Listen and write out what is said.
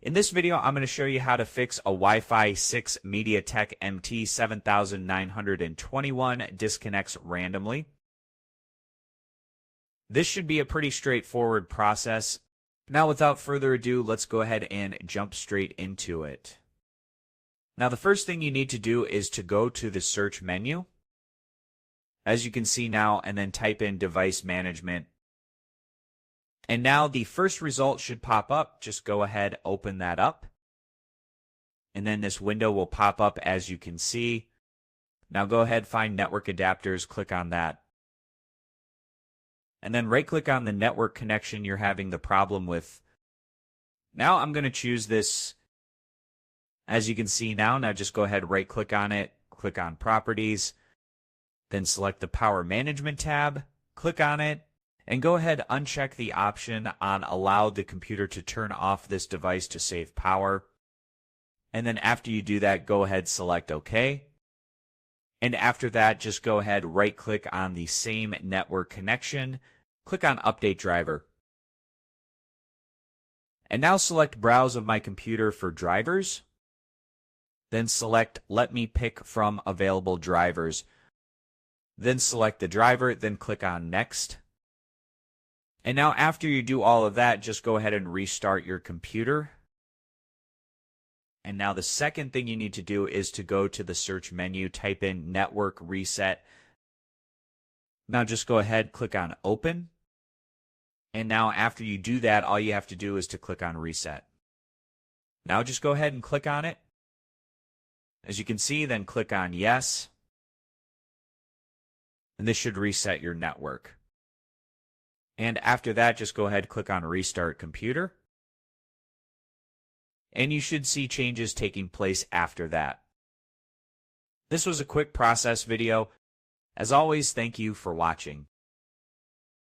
In this video, I'm going to show you how to fix a Wi-Fi 6 Mediatek MT7921 disconnects randomly. This should be a pretty straightforward process. Now, without further ado, let's go ahead and jump straight into it. Now, the first thing you need to do is to go to the search menu, as you can see now, and then type in device management. And now the first result should pop up. Just go ahead, open that up. And then this window will pop up as you can see. Now go ahead, find network adapters, click on that. And then right-click on the network connection you're having the problem with. Now I'm going to choose this, as you can see now. Now just go ahead, right-click on it, click on Properties, then select the Power Management tab, click on it, and go ahead, uncheck the option on Allow the computer to turn off this device to save power. And then after you do that, go ahead, select OK. And after that, just go ahead, right-click on the same network connection, click on Update Driver. And now select Browse of my computer for drivers. Then select Let me pick from available drivers. Then select the driver, then click on Next. And now after you do all of that, just go ahead and restart your computer. And now the second thing you need to do is to go to the search menu, type in Network Reset. Now just go ahead, click on Open. And now after you do that, all you have to do is to click on Reset. Now just go ahead and click on it. As you can see, then click on Yes. And this should reset your network. And after that, just go ahead, click on Restart Computer. And you should see changes taking place after that. This was a quick process video. As always, thank you for watching.